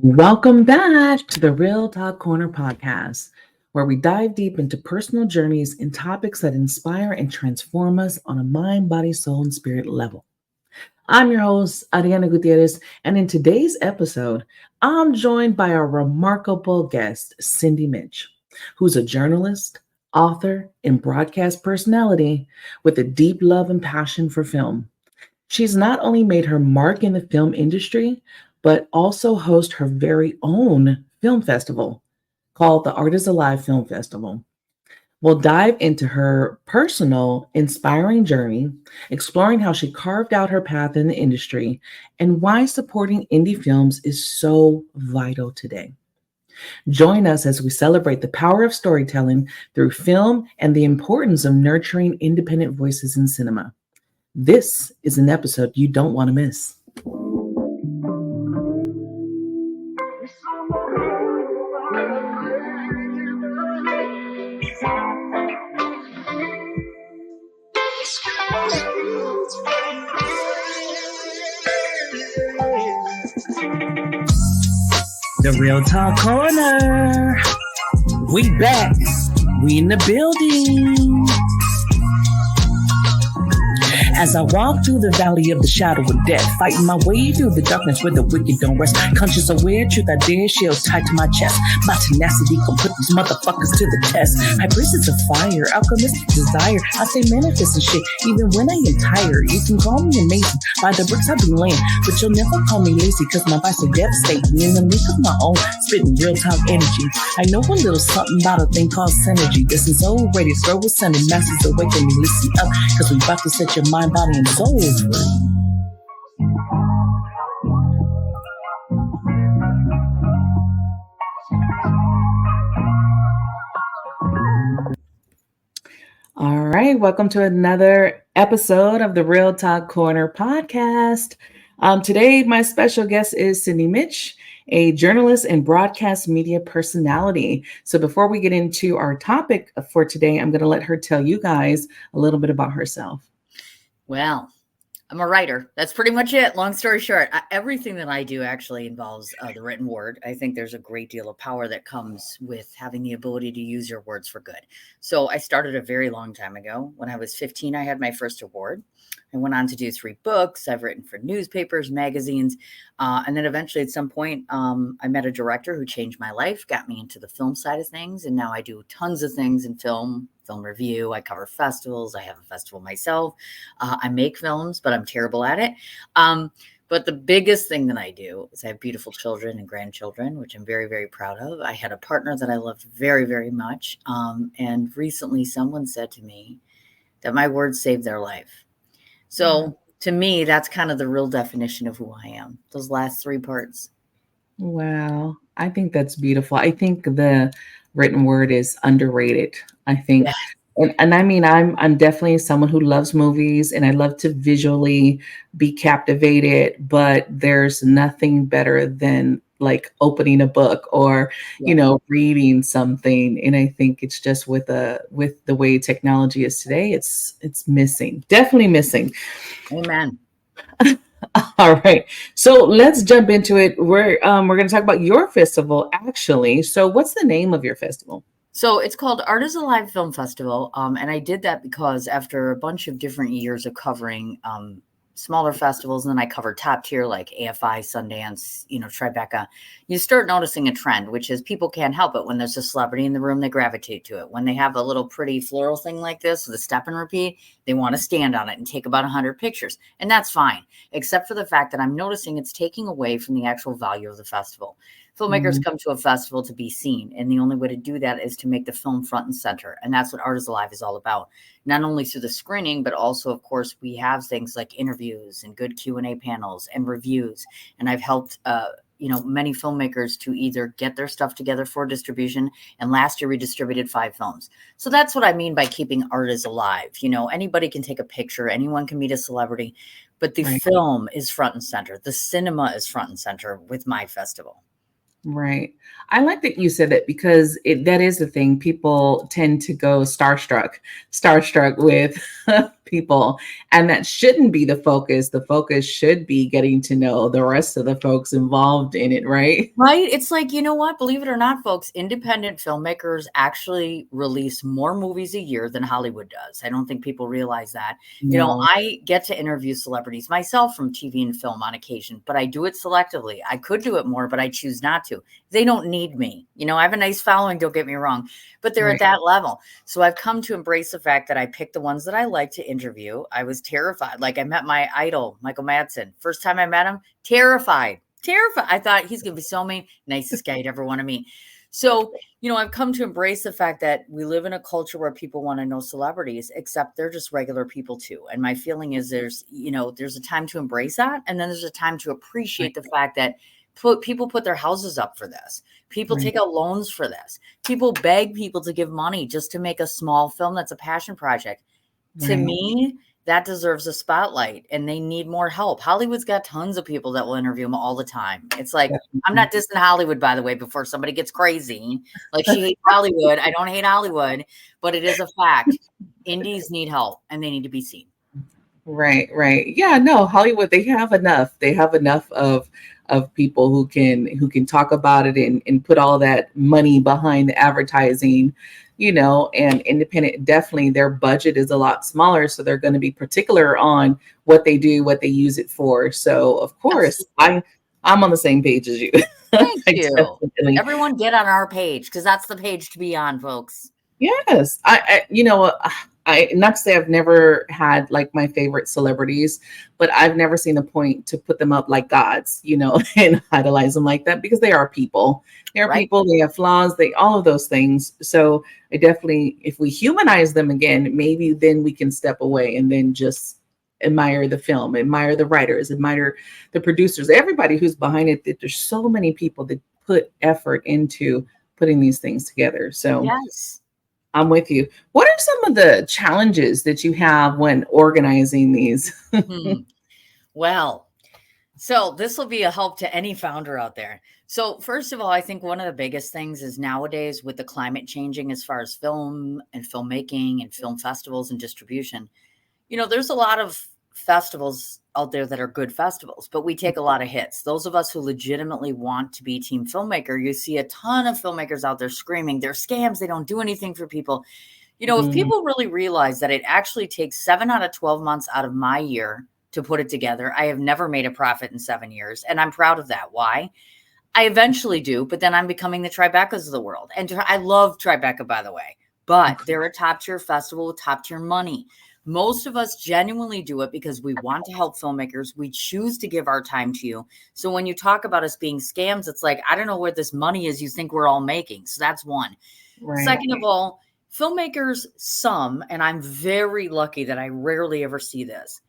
Welcome back to the Real Talk Corner podcast, where we dive deep into personal journeys and topics that inspire and transform us on a mind, body, soul, and spirit level. I'm your host, Ariana Gutierrez, and in today's episode, I'm joined by a remarkable guest, Mich, who's a journalist, author, and broadcast personality with a deep love and passion for film. She's not only made her mark in the film industry, but also hosts her very own film festival called the Art is Alive Film Festival. We'll dive into her personal, inspiring journey, exploring how she carved out her path in the industry and why supporting indie films is so vital today. Join us as we celebrate the power of storytelling through film and the importance of nurturing independent voices in cinema. This is an episode you don't want to miss. The Real Talk Corner. We back. We in the building. As I walk through the valley of the shadow of death, fighting my way through the darkness where the wicked don't rest. Conscious aware, truth I dare, shield tight to my chest. My tenacity can put these motherfuckers to the test. High priestess of fire, alchemistic desire. I say manifest and shit, even when I am tired. You can call me amazing by the bricks I've been laying, but you'll never call me lazy, cause my vibes are devastating. In the league of my own, spitting real talk energy. I know a little something about a thing called synergy. This is so ready, throw a sending masses awaken me. Listen up, cause we about to set your mind, body, and soul free. All right, welcome to another episode of the Real Talk Corner podcast. Today, my special guest is Mich, a journalist and broadcast media personality. So before we get into our topic for today, I'm going to let her tell you guys a little bit about herself. Well, I'm a writer. That's pretty much it. Long story short, everything that I do actually involves the written word. I think there's a great deal of power that comes with having the ability to use your words for good. So I started a very long time ago. When I was 15, I had my first award. I went on to do 3 books. I've written for newspapers, magazines. And then eventually at some point, I met a director who changed my life, got me into the film side of things. And now I do tons of things in film review. I cover festivals. I have a festival myself. I make films, but I'm terrible at it. But the biggest thing that I do is I have beautiful children and grandchildren, which I'm very, very proud of. I had a partner that I loved very, very much. And recently someone said to me that my words saved their life. So to me, that's kind of the real definition of who I am. Those last 3 parts. Wow. I think that's beautiful. I think the written word is underrated. I think, and I mean, I'm definitely someone who loves movies and I love to visually be captivated, but there's nothing better than like opening a book or, reading something. And I think it's just with the way technology is today, it's missing, definitely missing. Amen. All right. So let's jump into it. We're going to talk about your festival actually. So what's the name of your festival? So it's called Art is Alive Film Festival. And I did that because after a bunch of different years of covering smaller festivals, and then I covered top tier like AFI, Sundance, Tribeca, you start noticing a trend, which is people can't help it. When there's a celebrity in the room, they gravitate to it. When they have a little pretty floral thing like this with a step and repeat, they want to stand on it and take about 100 pictures. And that's fine, except for the fact that I'm noticing it's taking away from the actual value of the festival. Filmmakers come to a festival to be seen, and the only way to do that is to make the film front and center. And that's what Art is Alive is all about. Not only through the screening, but also, of course, we have things like interviews and good Q&A panels and reviews. And I've helped, many filmmakers to either get their stuff together for distribution. And last year we distributed 5 films. So that's what I mean by keeping art is alive. Anybody can take a picture. Anyone can meet a celebrity. But the film is front and center. The cinema is front and center with my festival. Right. I like that you said that because that is the thing. People tend to go starstruck with people. And that shouldn't be the focus. The focus should be getting to know the rest of the folks involved in it, right? Right? It's like, you know what? Believe it or not, folks, independent filmmakers actually release more movies a year than Hollywood does. I don't think people realize that. No. I get to interview celebrities myself from TV and film on occasion, but I do it selectively. I could do it more, but I choose not to. They don't need me. I have a nice following, don't get me wrong, but they're at Right. that level. So I've come to embrace the fact that I picked the ones that I like to interview. I was terrified. Like I met my idol, Michael Madsen. First time I met him, terrified. Terrified. I thought he's going to be so mean, nicest guy you'd ever want to meet. So, I've come to embrace the fact that we live in a culture where people want to know celebrities, except they're just regular people too. And my feeling is there's a time to embrace that. And then there's a time to Right. appreciate the fact that people put their houses up for this. People Right. take out loans for this. People beg people to give money just to make a small film that's a passion project. To Right. me, that deserves a spotlight and they need more help. Hollywood's got tons of people that will interview them all the time. It's like, I'm Definitely. not dissing Hollywood, by the way, before somebody gets crazy. Like she hates Hollywood. I don't hate Hollywood, but it is a fact. Indies need help and they need to be seen. Right, right. Yeah, no, Hollywood, they have enough. They have enough of people who can talk about it and put all that money behind the advertising, and independent, definitely their budget is a lot smaller, so they're going to be particular on what they do, what they use it for. So, of course, Absolutely. I'm on the same page as you. Thank I you. definitely. Everyone get on our page because that's the page to be on, folks. Yes, I not to say I've never had like my favorite celebrities, but I've never seen a point to put them up like gods, and idolize them like that because they are people. They are Right? people. They have flaws. They all of those things. So I definitely, if we humanize them again, maybe then we can step away and then just admire the film, admire the writers, admire the producers, everybody who's behind it. That there's so many people that put effort into putting these things together. So. Yes. I'm with you. What are some of the challenges that you have when organizing these? Hmm. Well, so this will be a help to any founder out there. So first of all, I think one of the biggest things is nowadays with the climate changing as far as film and filmmaking and film festivals and distribution, there's a lot of festivals out there that are good festivals, but we take a lot of hits. Those of us who legitimately want to be team filmmaker, you see a ton of filmmakers out there screaming, they're scams, they don't do anything for people. If Mhm. people really realize that it actually takes 7 out of 12 months out of my year to put it together, I have never made a profit in 7 years, and I'm proud of that. Why? I eventually do, but then I'm becoming the Tribecas of the world. And I love Tribeca, by the way, but Okay. they're a top tier festival with top tier money. Most of us genuinely do it because we want to help filmmakers. We choose to give our time to you. So when you talk about us being scams, it's like, I don't know where this money is you think we're all making. So that's one. Right. Second of all, filmmakers, some, and I'm very lucky that I rarely ever see this.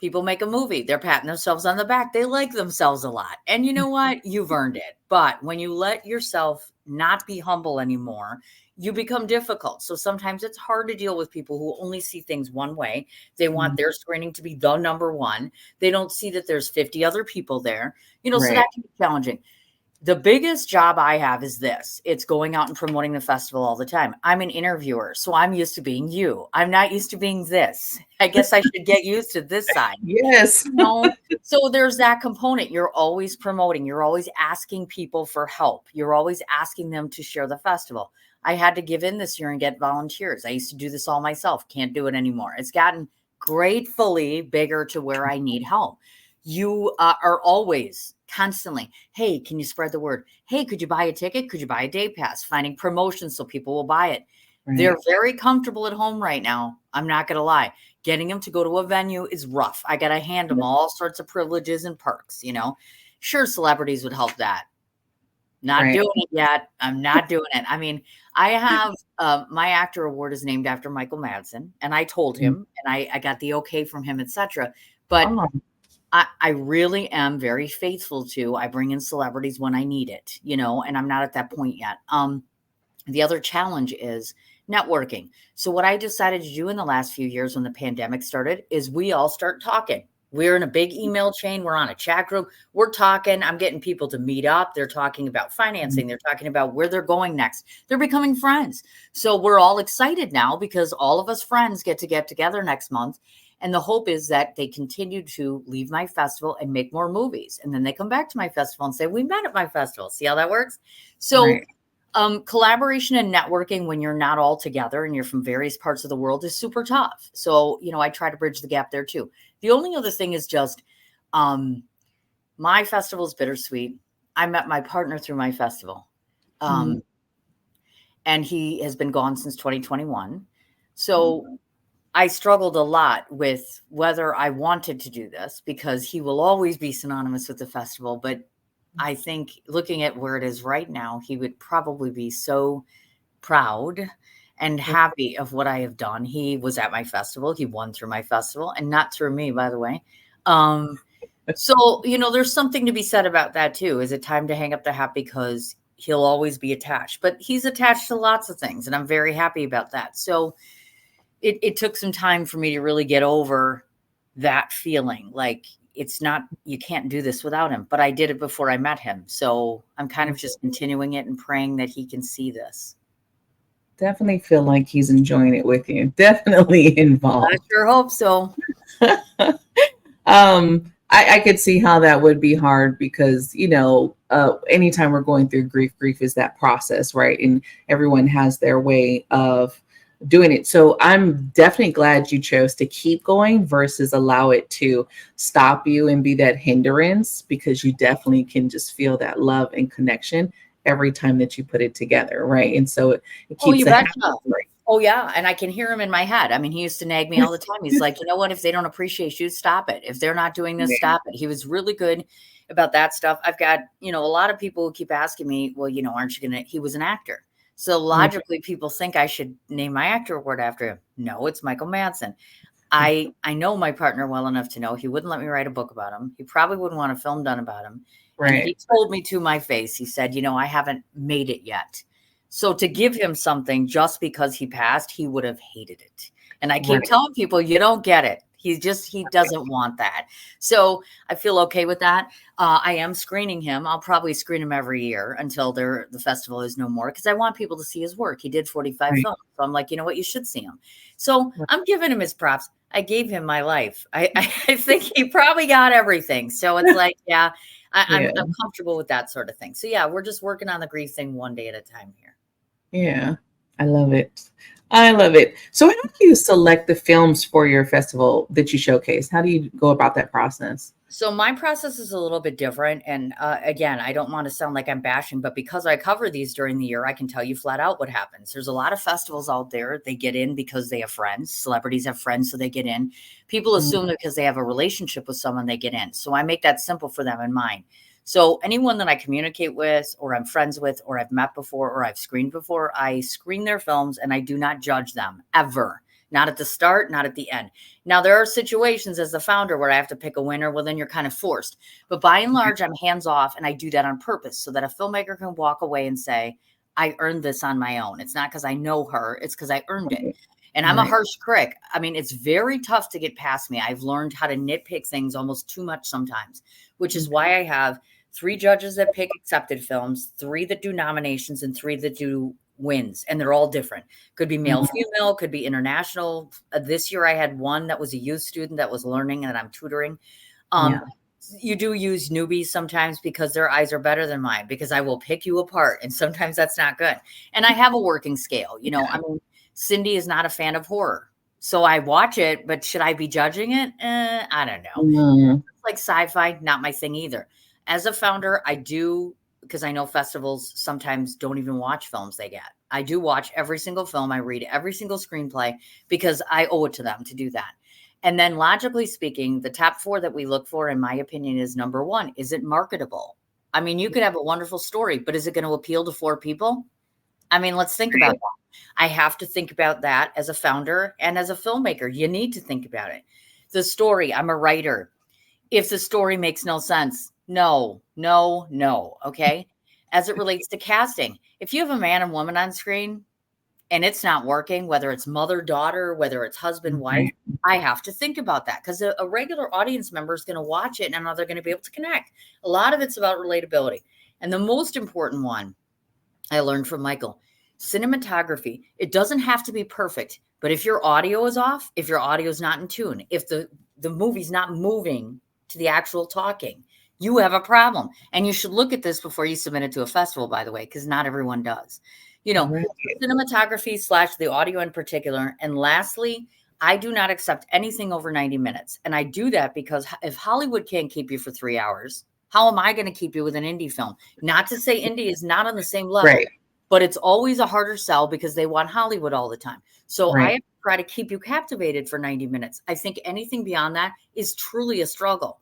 People make a movie, they're patting themselves on the back. They like themselves a lot. And you know what? You've earned it. But when you let yourself not be humble anymore, you become difficult. So sometimes it's hard to deal with people who only see things one way. They want Mhm. their screening to be the number one. They don't see that there's 50 other people there. So Right. that can be challenging. The biggest job I have is this. It's going out and promoting the festival all the time. I'm an interviewer, so I'm used to being you. I'm not used to being this. I guess I should get used to this side. Yes. So there's that component. You're always promoting, you're always asking people for help, you're always asking them to share the festival. I had to give in this year and get volunteers. I used to do this all myself, can't do it anymore. It's gotten gratefully bigger to where I need help. You are always constantly, hey, can you spread the word? Hey, could you buy a ticket? Could you buy a day pass? Finding promotions so people will buy it. They're Right. very comfortable at home right now, I'm not going to lie. Getting them to go to a venue is rough. I got to hand them all sorts of privileges and perks. Sure, celebrities would help that. Not Right. doing it yet. I'm not doing it. I mean, I have my actor award is named after Michael Madsen, and I told Mhm. him, and I got the okay from him, etc. But Oh, I really am very faithful to. I bring in celebrities when I need it, and I'm not at that point yet. The other challenge is networking. So what I decided to do in the last few years when the pandemic started is we all start talking. We're in a big email chain. We're on a chat group. We're talking. I'm getting people to meet up. They're talking about Mhm. financing. They're talking about where they're going next. They're becoming friends. So we're all excited now because all of us friends get together next month. And the hope is that they continue to leave my festival and make more movies. And then they come back to my festival and say, we met at my festival. See how that works? So Right. collaboration and networking when you're not all together and you're from various parts of the world is super tough. So, I try to bridge the gap there too. The only other thing is just um, my festival is bittersweet. I met my partner through my festival, Mhm. um, and he has been gone since 2021. So I struggled a lot with whether I wanted to do this because he will always be synonymous with the festival. But I think looking at where it is right now, he would probably be so proud and happy of what I have done. He was at my festival. He won through my festival and not through me, by the way. Um, so, there's something to be said about that too. Is it time to hang up the hat because he'll always be attached? But he's attached to lots of things, and I'm very happy about that. So it took some time for me to really get over that feeling. Like it's not, you can't do this without him. But I did it before I met him. So I'm kind of just continuing it and praying that he can see this. Definitely feel like he's enjoying it with you. Definitely I involved. sure hope so. I could see how that would be hard because, anytime we're going through grief is that process, right? And everyone has their way of doing it. So I'm definitely glad you chose to keep going versus allow it to stop you and be that hindrance because you definitely can just feel that love and connection every time that you put it together, right? And so it Oh, keeps you a happy betcha. story. Oh, yeah, and I can hear him in my head. I mean, he used to nag me all the time. He's like, "You know what? If they don't appreciate you, stop it. If they're not doing this, Yeah, stop it." He was really good about that stuff. I've got, a lot of people who keep asking me, "Well, aren't you gonna?" He was an actor, so yeah, logically, people think I should name my actor award after him. No, it's Michael Madsen. I know my partner well enough to know he wouldn't let me write a book about him. He probably wouldn't want a film done about him. And right, he told me to my face, he said, I haven't made it yet. So to give him something just because he passed, he would have hated it. And I keep right. telling people, you don't get it. He doesn't want that. So I feel okay with that. I am screening him. I'll probably screen him every year until the festival is no more because I want people to see his work. He did 45 Right. films. So I'm like, you know what? You should see him. So Right. I'm giving him his props. I gave him my life. I think he probably got everything. So it's like, yeah, Yeah. I'm comfortable with that sort of thing. So yeah, we're just working on the grief thing one day at a time here. Yeah. I love it. I love it. So how do you select the films for your festival that you showcase? How do you go about that process? So my process is a little bit different. And again, I don't want to sound like I'm bashing, but because I cover these during the year, I can tell you flat out what happens. There's a lot of festivals out there. They get in because they have friends. Celebrities have friends, so they get in. People Mm. assume that because they have a relationship with someone, they get in. So I make that simple for them in mind. So anyone that I communicate with, or I'm friends with, or I've met before, or I've screened before, I screen their films and I do not judge them ever. Not at the start, not at the end. Now, there are situations as the founder where I have to pick a winner. Well, then you're kind of forced. But by and large, I'm hands off and I do that on purpose so that a filmmaker can walk away and say, I earned this on my own. It's not because I know her, it's because I earned it. Right. And I'm a Right. harsh critic. I mean, it's very tough to get past me. I've learned how to nitpick things almost too much sometimes, which is why I have 3 judges that pick accepted films, 3 that do nominations, and 3 that do wins. And they're all different. Could be male, Mhm. female, could be international. This year I had one that was a youth student that was learning and I'm tutoring. Yeah. Um, you do use newbies sometimes because their eyes are better than mine because I will pick you apart and sometimes that's not good. And I have a working scale, I mean, Cindy is not a fan of horror. So I watch it, but should I be judging it? I don't know. Mhm. Like sci-fi, not my thing either. As a founder, I do because I know festivals sometimes don't even watch films they get. I do watch every single film. I read every single screenplay because I owe it to them to do that. And then logically speaking, the top 4 that we look for, in my opinion, is number 1, is it marketable? I mean, you could have a wonderful story, but is it going to appeal to 4 people? I mean, let's think about Right. that. I have to think about that as a founder and as a filmmaker. You need to think about it. The story, I'm a writer. If the story makes no sense, no, no, no. Okay. As it relates to casting, if you have a man and woman on screen, and it's not working, whether it's mother, daughter, whether it's husband, wife, Right. I have to think about that because a regular audience member is going to watch it and they're going to be able to connect. A lot of it's about relatability. And the most important one I learned from Michael, cinematography, it doesn't have to be perfect, but if your audio is off, if your audio is not in tune, if the movie's not moving to the actual talking, you have a problem. And you should look at this before you submit it to a festival, by the way, because not everyone does. You know, Right. cinematography slash the audio in particular. And lastly, I do not accept anything over 90 minutes. And I do that because if Hollywood can't keep you for 3 hours, how am I going to keep you with an indie film? Not to say indie is not on the same level, Right. but it's always a harder sell because they want Hollywood all the time. So I Right. have to try to keep you captivated for 90 minutes. I think anything beyond that is truly a struggle.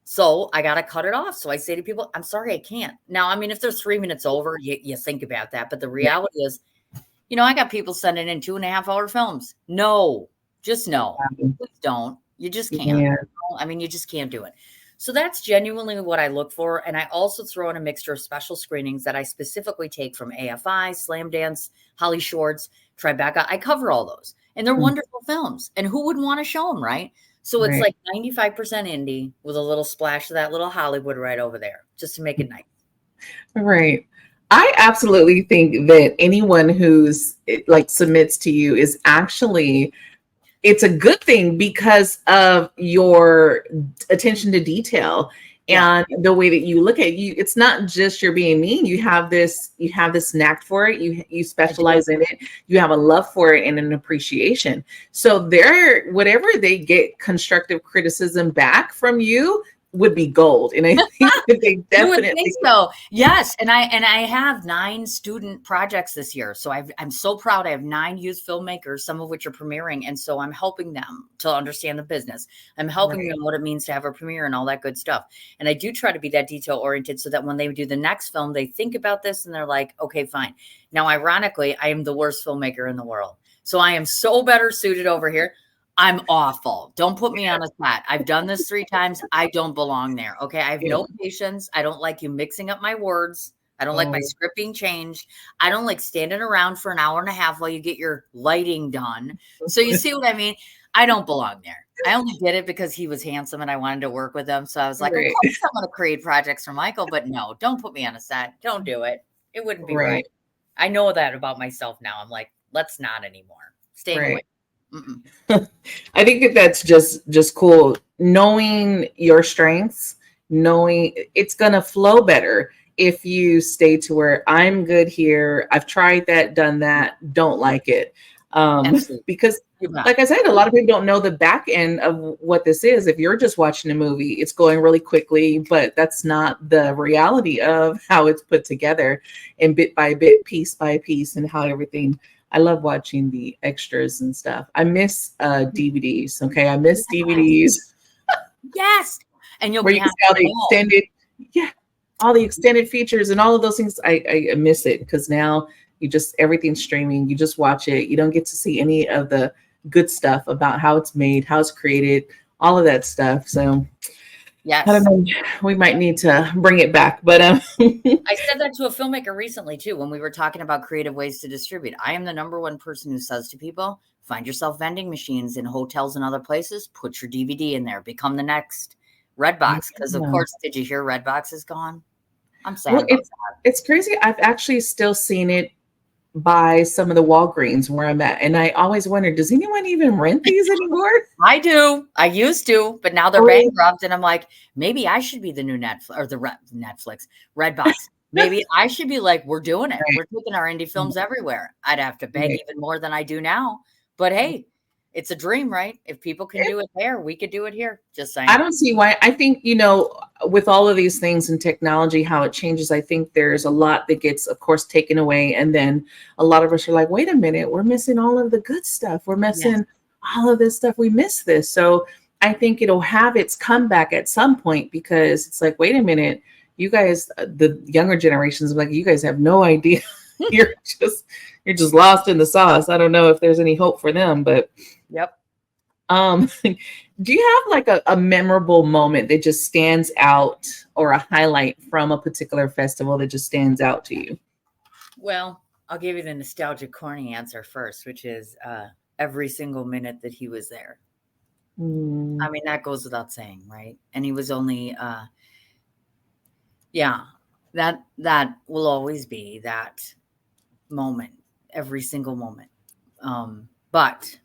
So I got to cut it off. So I say to people, I'm sorry, I can't. Now, I mean, if there's 3 minutes over, you think about that. But the Yeah. reality is, I got people sending in 2.5 hour films. No, just no. Please don't. You just can't. Yeah. I mean, you just can't do it. So that's genuinely what I look for. And I also throw in a mixture of special screenings that I specifically take from AFI, Slam Dance, Holly Shorts, Tribeca. I cover all those. And they're Mm. wonderful films. And who wouldn't want to show them, right? So it's Right. like 95% indie with a little splash of that little Hollywood right over there, just to make it nice. Right. I absolutely think that anyone who's like submits to you is actually, it's a good thing because of your attention to detail Yeah, and the way that you look at you. It's not just you're being mean. You have this knack for it. You I do. specialize in it. You have a love for it and an appreciation. So they're, whatever they get constructive criticism back from you would be gold. And I think that they You would think definitely so. Yes, and I have 9 student projects this year. So I'm so proud. I have 9 youth filmmakers, some of which are premiering, and so I'm helping them to understand the business. I'm helping right. them what it means to have a premiere and all that good stuff. And I do try to be that detail oriented so that when they do the next film, they think about this and they're like, okay, fine. Now, ironically, I am the worst filmmaker in the world. So I am so better suited over here. I'm awful. Don't put me on a spot. I've done this 3 times. I don't belong there. Okay. I have Yeah. no patience. I don't like you mixing up my words. I don't like my Oh, script being changed. I don't like standing around for an hour and a half while you get your lighting done. So you see what I mean? I don't belong there. I only did it because he was handsome and I wanted to work with him. So I was like, of right. course I'm going to create projects for Michael, but no, don't put me on a set. Don't do it. It wouldn't be right. Right. I know that about myself now. I'm like, let's not anymore. Staying away. Right. Mm-mm. I think that that's just cool. Knowing your strengths, knowing it's gonna flow better if you stay to where I'm good here. I've tried that, done that, don't like it. Absolutely. Because You bet. like I said, a lot of people don't know the back end of what this is. If you're just watching a movie, it's going really quickly, but that's not the reality of how it's put together and bit by bit, piece by piece, and how everything. I love watching the extras and stuff. I miss DVDs. Okay, I miss DVDs Yes. And you'll where be you can on see all the the wall. extended, yeah, all the extended features and all of those things. I miss it because now you just, everything's streaming. You just watch it. You don't get to see any of the good stuff about how it's made, how it's created, all of that stuff. So I don't Yes. know. We might need to bring it back, but I said that to a filmmaker recently too, when we were talking about creative ways to distribute. I am the number one person who says to people, find yourself vending machines in hotels and other places, put your DVD in there, become the next Redbox. Because of yeah. course, did you hear Redbox is gone? I'm sad Well, about it's crazy. I've actually still seen it by some of the Walgreens where I'm at, and I always wonder, does anyone even rent these anymore? I do. I used to, but now they're Oh, bankrupt, and I'm like, maybe I should be the new Netflix or the Netflix Redbox. Maybe I should be like, we're doing it. right. We're taking our indie films everywhere. I'd have to beg Right. even more than I do now, but hey, it's a dream, right? If people can do it there, we could do it here. Just saying. I don't see why. I think, with all of these things and technology, how it changes, I think there's a lot that gets, of course, taken away. And then a lot of us are like, wait a minute, we're missing all of the good stuff. We're Yes. missing all of this stuff. We miss this. So I think it'll have its comeback at some point because it's like, wait a minute, you guys, the younger generations, like, you guys have no idea. you're just lost in the sauce. I don't know if there's any hope for them, but Yep. do you have like a memorable moment that just stands out or a highlight from a particular festival that just stands out to you? Well, I'll give you the nostalgic corny answer first, which is every single minute that he was there. I Mm, mean, that goes without saying, right? And he was only, yeah, that will always be that moment, every single moment. But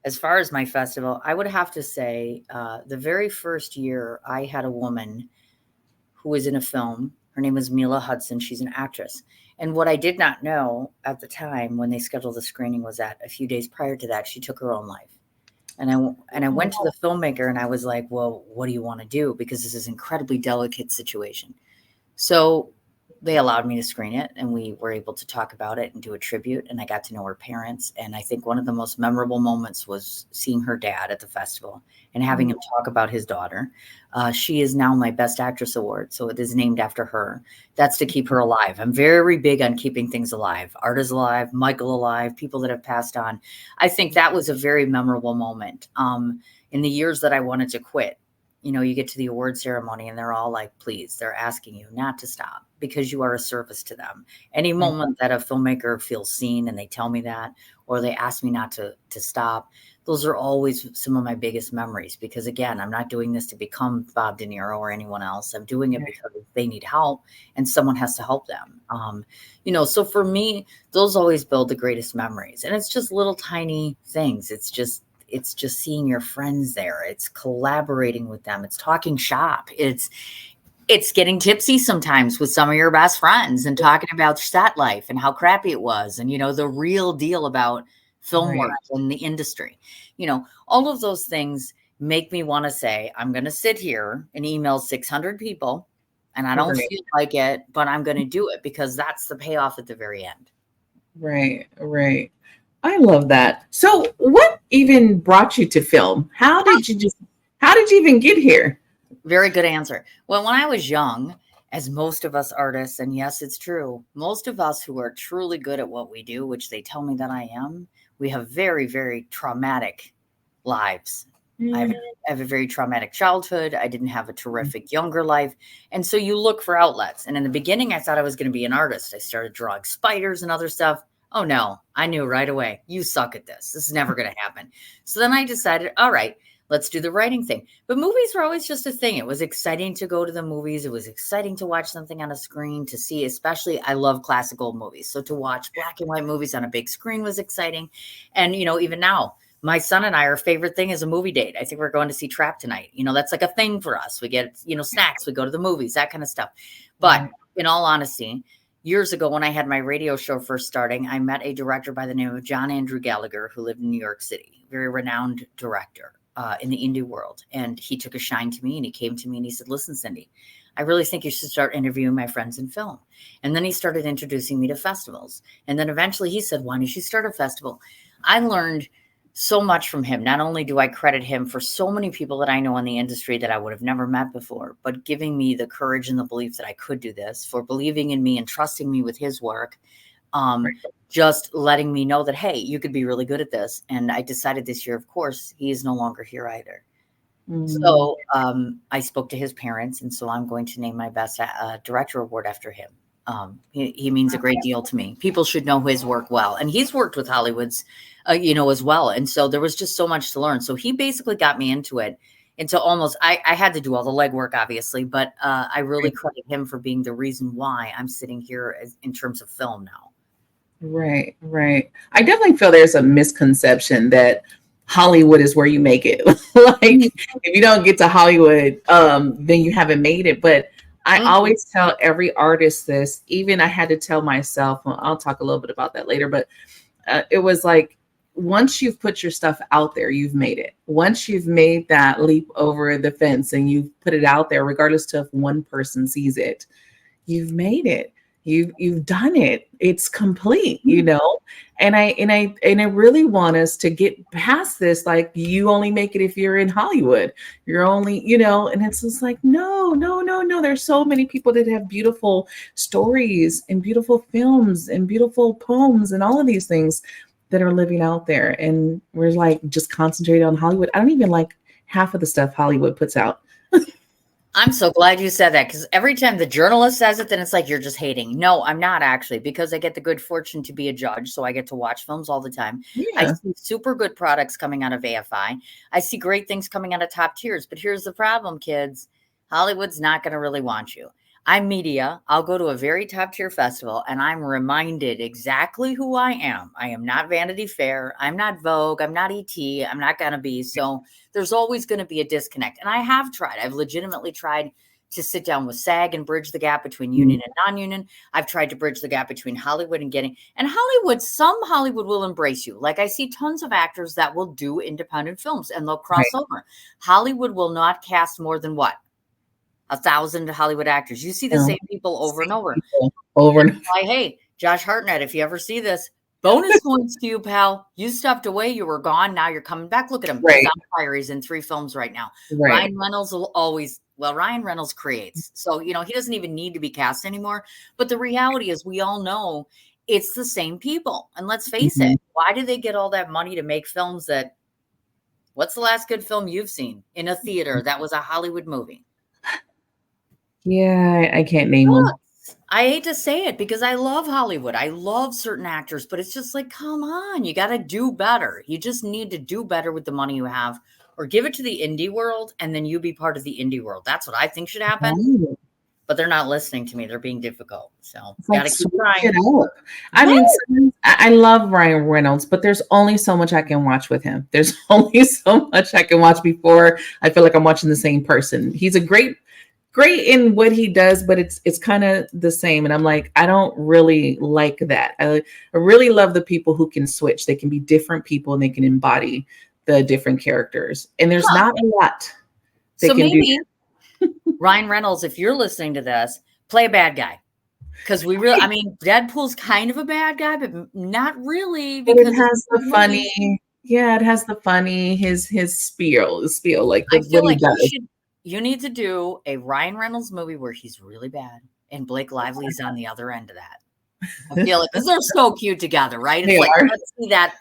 as far as my festival, I would have to say the very first year I had a woman who was in a film. Her name was Mila Hudson. She's an actress. And what I did not know at the time when they scheduled the screening was that a few days prior to that, she took her own life. And I went to the filmmaker and I was like, "Well, what do you want to do? Because this is an incredibly delicate situation." So they allowed me to screen it and we were able to talk about it and do a tribute. And I got to know her parents. And I think one of the most memorable moments was seeing her dad at the festival and having him talk about his daughter. She is now my Best Actress Award. So it is named after her. That's to keep her alive. I'm very big on keeping things alive. Art is alive, Michael alive, people that have passed on. I think that was a very memorable moment. In the years that I wanted to quit, you get to the award ceremony and they're all like, please, they're asking you not to stop because you are a service to them. Any right, moment that a filmmaker feels seen and they tell me that, or they ask me not to stop, those are always some of my biggest memories because again, I'm not doing this to become Bob De Niro or anyone else. I'm doing it right, because they need help and someone has to help them. So for me, those always build the greatest memories. And it's just little tiny things. It's just seeing your friends there. It's collaborating with them. It's talking shop. It's getting tipsy sometimes with some of your best friends and talking about set life and how crappy it was and the real deal about film work right, and the industry. All of those things make me want to say, I'm going to sit here and email 600 people and I don't right, feel like it, but I'm going to do it because that's the payoff at the very end. right, right. I love that. So, what even brought you to film? How did you even get here? Very good answer. Well, when I was young, as most of us artists, and yes, it's true, most of us who are truly good at what we do, which they tell me that I am, we have very, very traumatic lives. I have, Mm, I have a very traumatic childhood. I didn't have a terrific younger life. And so you look for outlets. And in the beginning, I thought I was going to be an artist. I started drawing spiders and other stuff. Oh no, I knew right away, you suck at this. This is never going to happen. So then I decided, all right, let's do the writing thing. But movies were always just a thing. It was exciting to go to the movies. It was exciting to watch something on a screen, to see, especially I love classical movies. So to watch black and white movies on a big screen was exciting. And, even now, my son and I, our favorite thing is a movie date. I think we're going to see Trap tonight. That's like a thing for us. We get, snacks, we go to the movies, that kind of stuff. But right. in all honesty, years ago when I had my radio show first starting, I met a director by the name of John Andrew Gallagher, who lived in New York City, very renowned director in the indie world. And he took a shine to me and he came to me and he said, listen, Cindy, I really think you should start interviewing my friends in film. And then he started introducing me to festivals. And then eventually he said, why don't you start a festival? I learned so much from him. Not only do I credit him for so many people that I know in the industry that I would have never met before, but giving me the courage and the belief that I could do this, for believing in me and trusting me with his work, um, just letting me know that, hey, you could be really good at this. And I decided this year, of course, he is no longer here either. Mm, So I spoke to his parents, and so I'm going to name my best director award after him. He means a great deal to me. People should know his work well, and he's worked with Hollywood's, as well. And so there was just so much to learn. So he basically got me into it. Until almost, I had to do all the legwork, obviously, but I really right, credit him for being the reason why I'm sitting here in terms of film now. right, right. I definitely feel there's a misconception that Hollywood is where you make it. Like if you don't get to Hollywood, then you haven't made it. But I Mhm. always tell every artist this. Even I had to tell myself. Well, I'll talk a little bit about that later. But it was like once you've put your stuff out there, you've made it. Once you've made that leap over the fence and you've put it out there, regardless to if one person sees it, you've made it. You've done it. It's complete, and I really want us to get past this. Like you only make it if you're in Hollywood. You're only, and it's just like, no, no, no, no. There's so many people that have beautiful stories and beautiful films and beautiful poems and all of these things that are living out there. And we're like just concentrated on Hollywood. I don't even like half of the stuff Hollywood puts out. I'm so glad you said that because every time the journalist says it, then it's like you're just hating. No, I'm not actually, because I get the good fortune to be a judge. So I get to watch films all the time. I Yeah. see super good products coming out of AFI. I see great things coming out of top tiers. But here's the problem, kids. Hollywood's not going to really want you. I'm media. I'll go to a very top tier festival and I'm reminded exactly who I am. I am not Vanity Fair. I'm not Vogue. I'm not ET. I'm not going to be. So there's always going to be a disconnect. And I have tried. I've legitimately tried to sit down with SAG and bridge the gap between Mhm. union and non-union. I've tried to bridge the gap between Hollywood and Hollywood, some Hollywood will embrace you. Like I see tons of actors that will do independent films and they'll cross Right. over. Hollywood will not cast more than what? 1,000 Hollywood actors. You see the No. same people over and Same over. people over That's and why, hey, Josh Hartnett, if you ever see this, bonus points to you, pal. You stepped away, you were gone. Now you're coming back. Look at him. He's right, on fire. He's in 3 films right now. right. Ryan Reynolds will always, well, Ryan Reynolds creates. So, he doesn't even need to be cast anymore. But the reality is, we all know it's the same people. And let's face it, Mhm. why do they get all that money to make films that, what's the last good film you've seen in a theater that was a Hollywood movie? Yeah, I can't name them. Sucks. I hate to say it because I love Hollywood. I love certain actors, but it's just like, come on, you got to do better. You just need to do better with the money you have, or give it to the indie world and then you be part of the indie world. That's what I think should happen. Right. But they're not listening to me. They're being difficult. So It's got like to keep switch trying. it up. I Right. mean, sometimes I love Ryan Reynolds, but there's only so much I can watch with him. There's only so much I can watch before I feel like I'm watching the same person. He's a great in what he does, but it's kind of the same. And I'm like, I don't really like that. I really love the people who can switch. They can be different people and they can embody the different characters. And there's Huh. not a lot they So can do. maybe Ryan Reynolds, if you're listening to this, play a bad guy. Because Deadpool's kind of a bad guy, but not really But it because it's a has good the movie. funny, yeah, it has the funny, his spiel, like I what feel he like does. you need to do a Ryan Reynolds movie where he's really bad and Blake Lively's on the other end of that. I feel like because they're so cute together, right? It's They like, are. let's see that.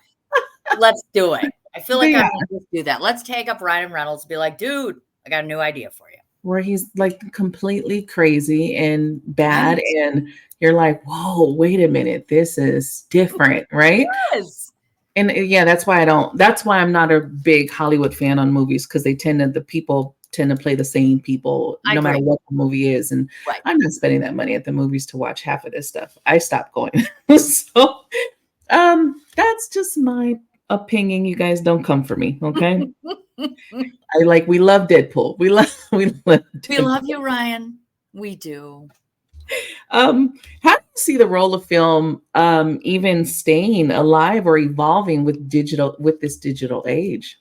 Let's do it. I feel like They I are. want to just do that. Let's take up Ryan Reynolds and be like, dude, I got a new idea for you. Where he's like completely crazy and bad, Right? and you're like, whoa, wait a minute, this is different, right? Yes. And yeah, that's why I'm not a big Hollywood fan on movies because the people tend to play the same people I no matter agree. what the movie is. And Right. I'm not spending that money at the movies to watch half of this stuff. I stopped going. So that's just my opinion. You guys don't come for me, okay? We love Deadpool. We love We love Deadpool. you, Ryan. We do. How do you see the role of film even staying alive or evolving with this digital age?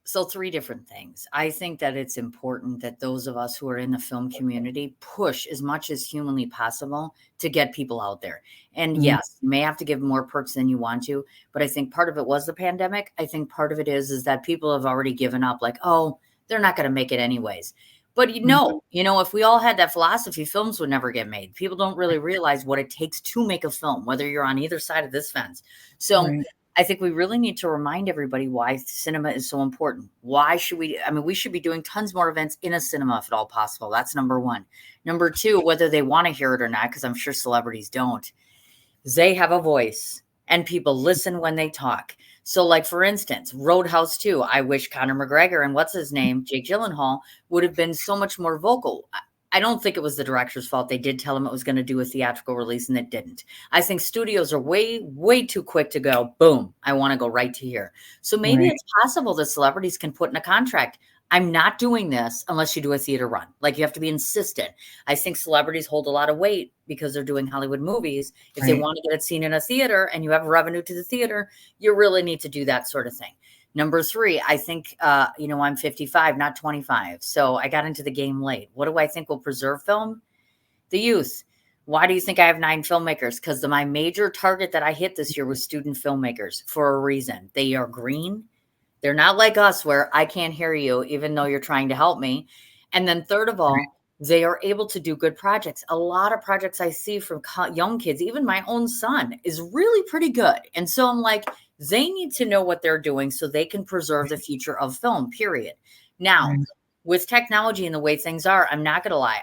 So 3 different things. I think that it's important that those of us who are in the film community push as much as humanly possible to get people out there. And Mhm. yes, you may have to give more perks than you want to, but I think part of it was the pandemic. I think part of it is that people have already given up like, "Oh, they're not going to make it anyways." But Mhm. if we all had that philosophy, films would never get made. People don't really realize what it takes to make a film, whether you're on either side of this fence. So, Right. I think we really need to remind everybody why cinema is so important. Why should we? I mean, we should be doing tons more events in a cinema if at all possible. That's number one. Number two, whether they want to hear it or not, because I'm sure celebrities don't, they have a voice and people listen when they talk. So, like for instance, Roadhouse 2, I wish Conor McGregor and what's his name, Jake Gyllenhaal, would have been so much more vocal. I don't think it was the director's fault. They did tell him it was going to do a theatrical release and it didn't. I think studios are way, way too quick to go, boom, I want to go right to here. So maybe Right. it's possible that celebrities can put in a contract. I'm not doing this unless you do a theater run. Like you have to be insistent. I think celebrities hold a lot of weight because they're doing Hollywood movies. If they Right. want to get it seen in a theater and you have revenue to the theater, you really need to do that sort of thing. Number three, I think, I'm 55, not 25. So I got into the game late. What do I think will preserve film? The youth. Why do you think I have 9 filmmakers? Because my major target that I hit this year was student filmmakers for a reason. They are green. They're not like us where I can't hear you, even though you're trying to help me. And then third of Right. all, they are able to do good projects. A lot of projects I see from young kids, even my own son, is really pretty good. And so I'm like, they need to know what they're doing so they can preserve the future of film, period. Now, Right. with technology and the way things are, I'm not going to lie.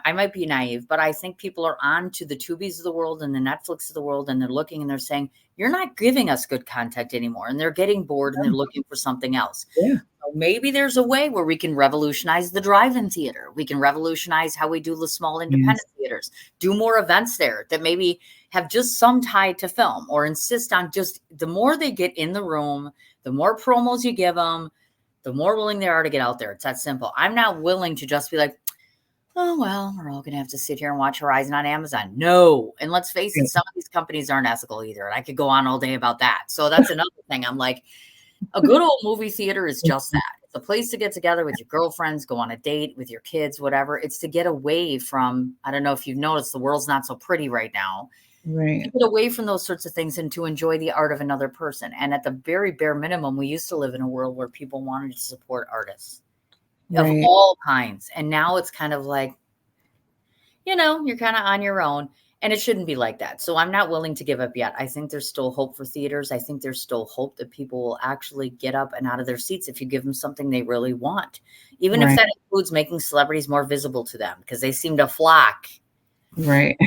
I might be naive, but I think people are on to the Tubies of the world and the Netflix of the world, and they're looking and they're saying, you're not giving us good content anymore. And they're getting bored and they're looking for something else. Yeah. So maybe there's a way where we can revolutionize the drive-in theater. We can revolutionize how we do the small independent theaters, do more events there that maybe have just some tie to film, or insist on just the more they get in the room, the more promos you give them, the more willing they are to get out there. It's that simple. I'm not willing to just be like, oh, well, we're all going to have to sit here and watch Horizon on Amazon. No. And let's face it, some of these companies aren't ethical either. And I could go on all day about that. So that's another thing. I'm like, a good old movie theater is just that. It's a place to get together with your girlfriends, go on a date with your kids, whatever. It's to get away from, I don't know if you've noticed, the world's not so pretty right now. Right. To get away from those sorts of things and to enjoy the art of another person. And at the very bare minimum, we used to live in a world where people wanted to support artists of all kinds. And now it's kind of like, you're kind of on your own, and it shouldn't be like that. So I'm not willing to give up yet. I think there's still hope for theaters. I think there's still hope that people will actually get up and out of their seats if you give them something they really want, even if that includes making celebrities more visible to them, because they seem to flock. Right.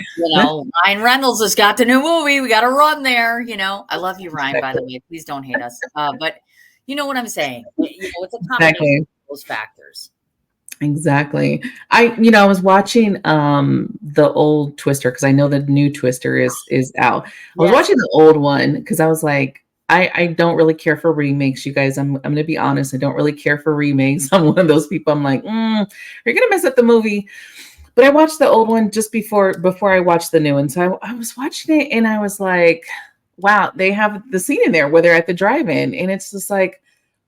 Ryan Reynolds has got the new movie. We got to run there. I love you, Ryan, by the way. Please don't hate us. But you know what I'm saying? It's a combination of those factors. Exactly. I was watching the old Twister, because I know the new Twister is out. I was watching the old one because I was like, I don't really care for remakes, you guys. I'm going to be honest. I don't really care for remakes. I'm one of those people. I'm like, you're going to mess up the movie. But I watched the old one just before I watched the new one. So I was watching it and I was like, wow, they have the scene in there where they're at the drive-in. And it's just like,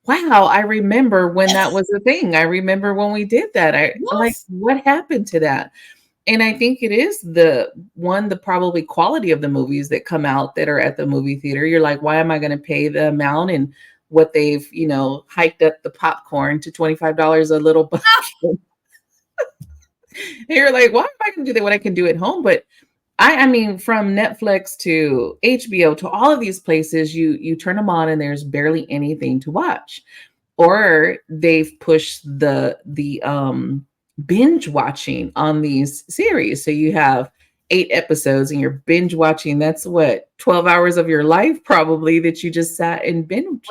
wow, I remember when that was a thing. I remember when we did that. Like, what happened to that? And I think it is the probably quality of the movies that come out that are at the movie theater. You're like, why am I going to pay the amount? And what they've, hiked up the popcorn to $25 a little bucket. You're like, why am I going to do that when I can do it home? But I mean, from Netflix to HBO to all of these places, you turn them on and there's barely anything to watch. Or they've pushed the binge watching on these series. So you have 8 episodes and you're binge watching. That's what, 12 hours of your life probably that you just sat and binge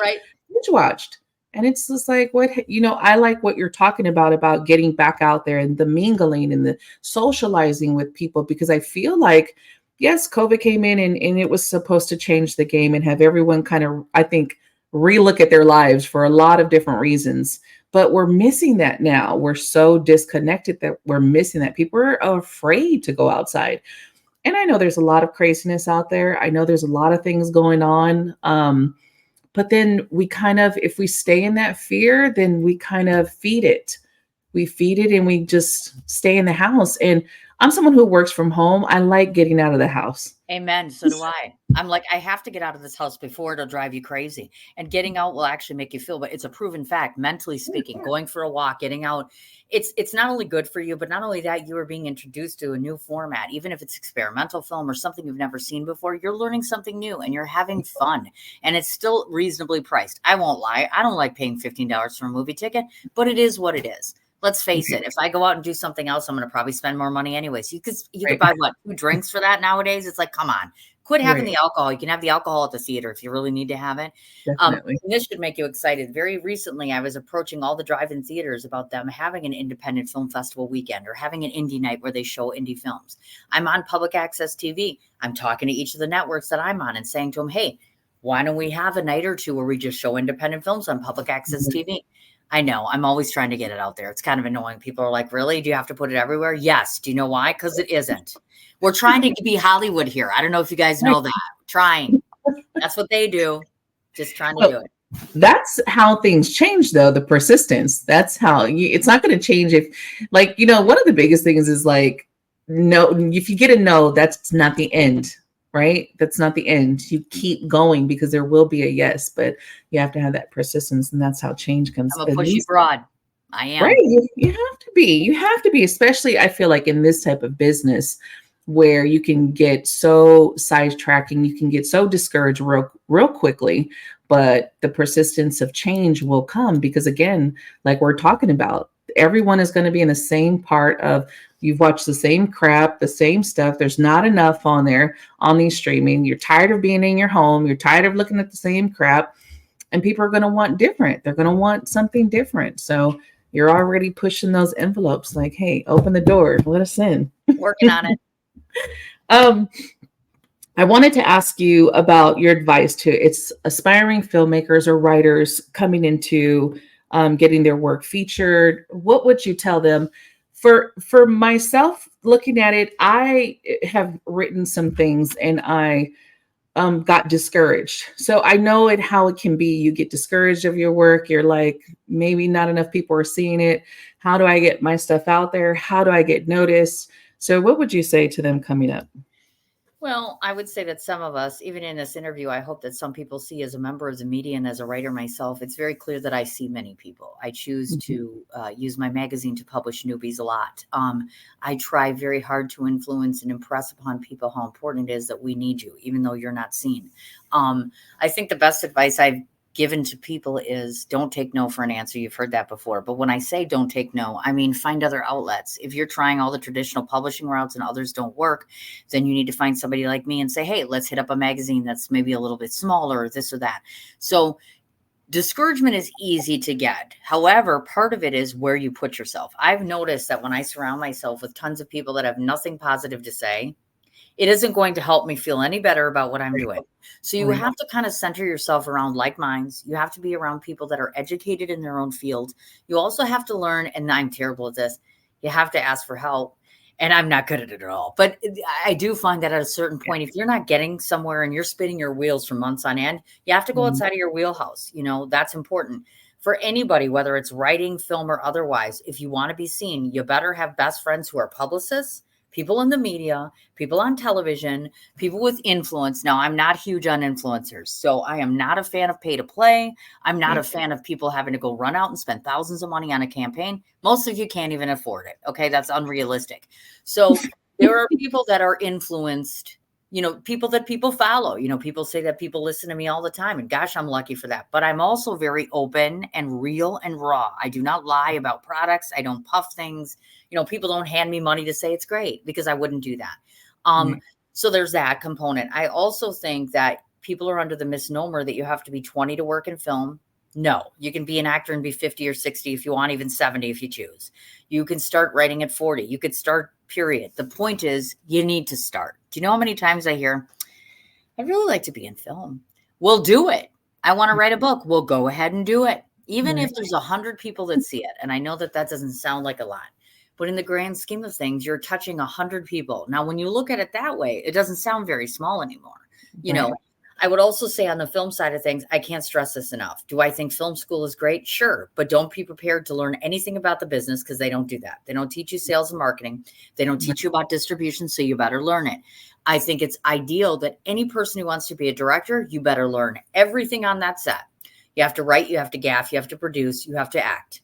watched. And it's just like, I like what you're talking about getting back out there and the mingling and the socializing with people, because I feel like, yes, COVID came in and it was supposed to change the game and have everyone kind of, I think, relook at their lives for a lot of different reasons. But we're missing that now. We're so disconnected that we're missing that. People are afraid to go outside. And I know there's a lot of craziness out there. I know there's a lot of things going on. But then we kind of, if we stay in that fear, then we kind of feed it. We feed it and we just stay in the house. And I'm someone who works from home. I like getting out of the house. Amen. So do I. I'm like, I have to get out of this house before it'll drive you crazy. And getting out will actually make you feel, but it's a proven fact, mentally speaking, going for a walk, getting out. It's not only good for you, but not only that, you are being introduced to a new format. Even if it's experimental film or something you've never seen before, you're learning something new and you're having fun. And it's still reasonably priced. I won't lie. I don't like paying $15 for a movie ticket, but it is what it is. Let's face it. If I go out and do something else, I'm going to probably spend more money anyways. You could buy 2 drinks for that nowadays. It's like, come on, quit having the alcohol. You can have the alcohol at the theater if you really need to have it. Definitely. This should make you excited. Very recently, I was approaching all the drive-in theaters about them having an independent film festival weekend or having an indie night where they show indie films. I'm on public access TV. I'm talking to each of the networks that I'm on and saying to them, hey, why don't we have a night or two where we just show independent films on public access TV? I know. I'm always trying to get it out there. It's kind of annoying. People are like, really? Do you have to put it everywhere? Yes. Do you know why? Because it isn't. We're trying to be Hollywood here. I don't know if you guys know that. Trying. That's what they do. Just trying to do it. That's how things change, though, the persistence. That's how it's not going to change if, like, one of the biggest things is like, no, if you get a no, that's not the end. Right? That's not the end. You keep going because there will be a yes, but you have to have that persistence, and that's how change comes. I'm a pushy broad. I am. Right. You have to be. You have to be, especially I feel like in this type of business where you can get so sidetracking, you can get so discouraged real quickly, but the persistence of change will come because, again, like we're talking about, Everyone is going to be in the same part of, you've watched the same crap, the same stuff. There's not enough on there on these streaming. You're tired of being in your home. You're tired of looking at the same crap, and people are going to want different. They're going to want something different. So you're already pushing those envelopes like, hey, open the door, let us in. Working on it. um, I wanted to ask you about your advice to it's aspiring filmmakers or writers coming into getting their work featured. What would you tell them? For myself, looking at it, I have written some things and I got discouraged. So I know it how it can be. You get discouraged of your work. You're like, maybe not enough people are seeing it. How do I get my stuff out there? How do I get noticed? So what would you say to them coming up? Well, I would say that some of us, even in this interview, I hope that some people see as a member of the media and as a writer myself, it's very clear that I see many people. I choose to use my magazine to publish newbies a lot. I try very hard to influence and impress upon people how important it is that we need you, even though you're not seen. I think the best advice I've given to people is don't take no for an answer. You've heard that before. But when I say don't take no, I mean find other outlets. If you're trying all the traditional publishing routes and others don't work, then you need to find somebody like me and say, hey, let's hit up a magazine that's maybe a little bit smaller or this or that. So discouragement is easy to get. However, part of it is where you put yourself. I've noticed that when I surround myself with tons of people that have nothing positive to say, it isn't going to help me feel any better about what I'm doing. So you have to kind of center yourself around like minds. You have to be around people that are educated in their own field. You also have to learn, and I'm terrible at this, you have to ask for help. And I'm not good at it at all. But I do find that at a certain point, if you're not getting somewhere and you're spinning your wheels for months on end, you have to go outside of your wheelhouse. You know, that's important. For anybody, whether it's writing, film, or otherwise, if you want to be seen, you better have best friends who are publicists, people in the media, people on television, people with influence. Now, I'm not huge on influencers, so I am not a fan of pay to play. I'm not a fan of people having to go run out and spend thousands of money on a campaign. Most of you can't even afford it. Okay, that's unrealistic. So there are people that are influenced, you know, people that people follow. You know, people say that people listen to me all the time, and gosh, I'm lucky for that. But I'm also very open and real and raw. I do not lie about products. I don't puff things. You know, people don't hand me money to say it's great because I wouldn't do that. So there's that component. I also think that people are under the misnomer that you have to be 20 to work in film. No, you can be an actor and be 50 or 60 if you want, even 70 if you choose. You can start writing at 40. You could start, period. The point is you need to start. Do you know how many times I hear, I'd really like to be in film? We'll do it. I want to write a book. We'll go ahead and do it. Even if there's 100 people that see it. And I know that that doesn't sound like a lot. But in the grand scheme of things, you're touching 100 people. Now, when you look at it that way, it doesn't sound very small anymore. You know, I would also say on the film side of things, I can't stress this enough. Do I think film school is great? Sure. But don't be prepared to learn anything about the business because they don't do that. They don't teach you sales and marketing. They don't teach you about distribution. So you better learn it. I think it's ideal that any person who wants to be a director, you better learn everything on that set. You have to write, you have to gaff, you have to produce, you have to act.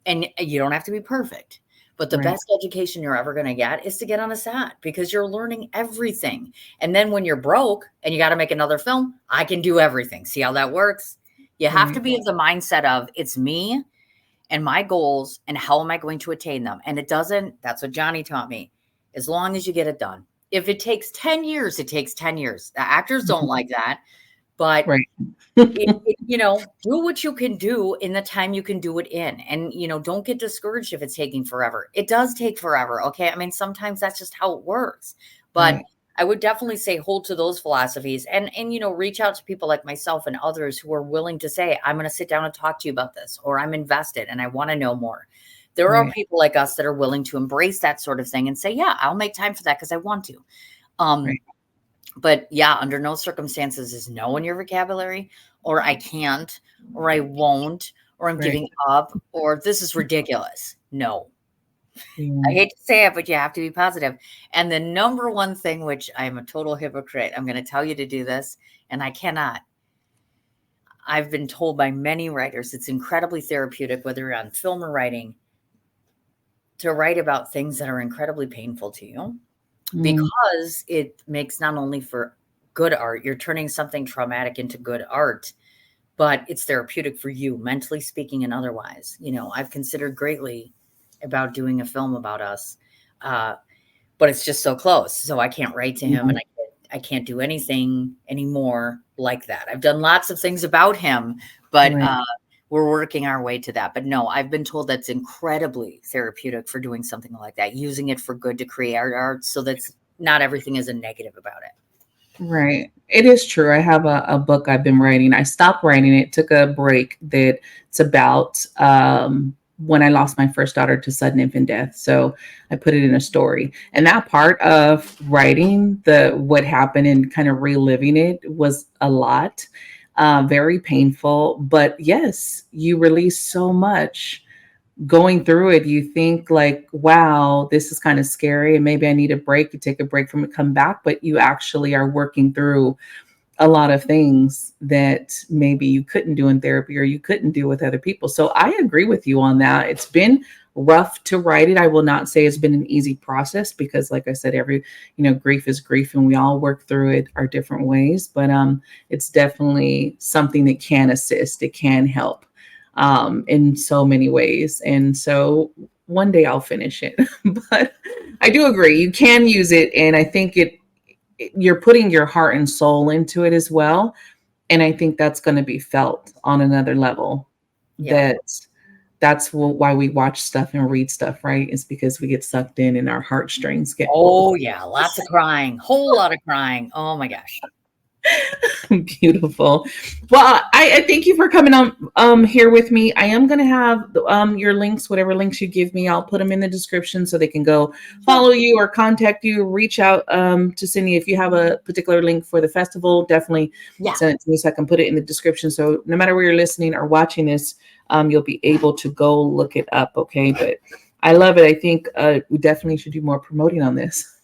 And you don't have to be perfect. But the best education you're ever going to get is to get on a set because you're learning everything. And then when you're broke and you got to make another film, I can do everything. See how that works? You have to be of the mindset of it's me and my goals and how am I going to attain them? And it doesn't, that's what Johnny taught me, as long as you get it done. If it takes 10 years, it takes 10 years. The actors don't like that, but you know, do what you can do in the time you can do it in. And, you know, don't get discouraged if it's taking forever. It does take forever. Okay. I mean, sometimes that's just how it works. But I would definitely say hold to those philosophies and, you know, reach out to people like myself and others who are willing to say, I'm going to sit down and talk to you about this, or I'm invested and I want to know more. There are people like us that are willing to embrace that sort of thing and say, yeah, I'll make time for that because I want to. But yeah, under no circumstances is no in your vocabulary, or I can't, or I won't, or I'm giving up, or this is ridiculous. No. I hate to say it, but you have to be positive. And the number one thing, which I'm a total hypocrite, I'm going to tell you to do this, and I cannot. I've been told by many writers, it's incredibly therapeutic, whether you're on film or writing, to write about things that are incredibly painful to you. Because it makes not only for good art, you're turning something traumatic into good art, but it's therapeutic for you, mentally speaking and otherwise. You know, I've considered greatly about doing a film about us. Uh, but it's just so close. So I can't write to him, and I can't do anything anymore like that. I've done lots of things about him, but Right. we're working our way to that. But no, I've been told that's incredibly therapeutic for doing something like that, using it for good to create art so that's not everything is a negative about it. Right. It is true. I have a book I've been writing. I stopped writing it, took a break. That it's about when I lost my first daughter to sudden infant death. So I put it in a story. And that part of writing the what happened and kind of reliving it was a lot, very painful. But yes, you release so much going through it. You think like, wow, this is kind of scary and maybe I need a break. You take a break from it, come back, but you actually are working through a lot of things that maybe you couldn't do in therapy or you couldn't do with other people. So I agree with you on that. It's been rough to write it. I will not say it's been an easy process because like I said, every, grief is grief and we all work through it our different ways, but it's definitely something that can assist. It can help in so many ways. And so one day I'll finish it, but I do agree. You can use it. And I think you're putting your heart and soul into it as well. And I think that's going to be felt on another level. Yeah. That's why we watch stuff and read stuff, right? It's because we get sucked in and our heartstrings get pulled. Oh yeah, lots of crying, whole lot of crying. Oh my gosh. Beautiful. Well, I thank you for coming on here with me. I am going to have your links, whatever links you give me, I'll put them in the description so they can go follow you or contact you, reach out to Cindy. If you have a particular link for the festival, definitely send it to me so I can put it in the description. So no matter where you're listening or watching this, you'll be able to go look it up. Okay. But I love it. I think we definitely should do more promoting on this.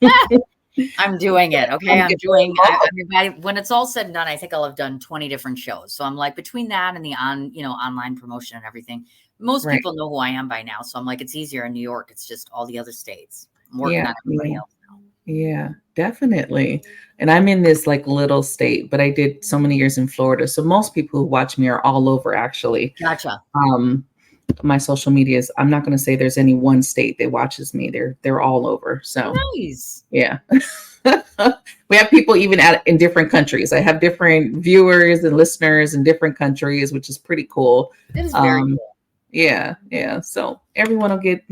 I'm doing it. Okay. I mean, when it's all said and done, I think I'll have done 20 different shows. So I'm like, between that and the online promotion and everything, most Right. people know who I am by now. So I'm like, it's easier in New York. It's just all the other states. I'm working Yeah. on everybody else now. Yeah, definitely. And I'm in this like little state, but I did so many years in Florida. So most people who watch me are all over actually. Gotcha. My social medias, I'm not going to say there's any one state that watches me. They're all over. So Nice. yeah. We have people even in different countries. I have different viewers and listeners in different countries, which is pretty cool. It is very cool. Yeah, yeah. So everyone will get,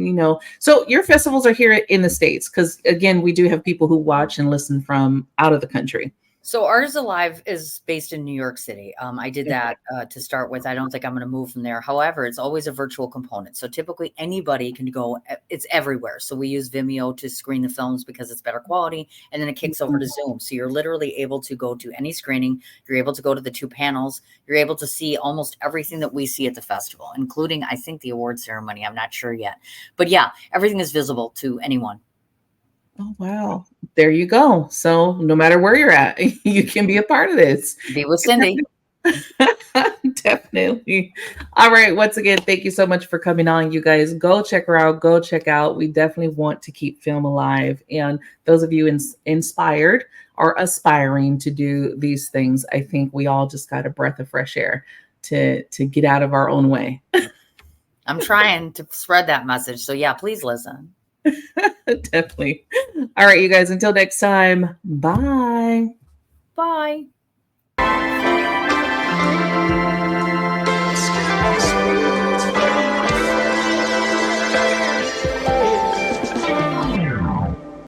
So your festivals are here in the States because again, we do have people who watch and listen from out of the country. So Art is Alive is based in New York City. I did that to start with. I don't think I'm going to move from there. However, it's always a virtual component. So typically anybody can go. It's everywhere. So we use Vimeo to screen the films because it's better quality. And then it kicks over to Zoom. So you're literally able to go to any screening. You're able to go to the 2 panels. You're able to see almost everything that we see at the festival, including, I think, the award ceremony. I'm not sure yet. But yeah, everything is visible to anyone. Oh, wow. There you go. So no matter where you're at, you can be a part of this. Be with Cindy. Definitely. All right. Once again, thank you so much for coming on. You guys go check her out. Go check out. We definitely want to keep film alive. And those of you inspired or aspiring to do these things, I think we all just got a breath of fresh air to get out of our own way. I'm trying to spread that message. So yeah, please listen. Definitely. All right, you guys, until next time, bye. Bye.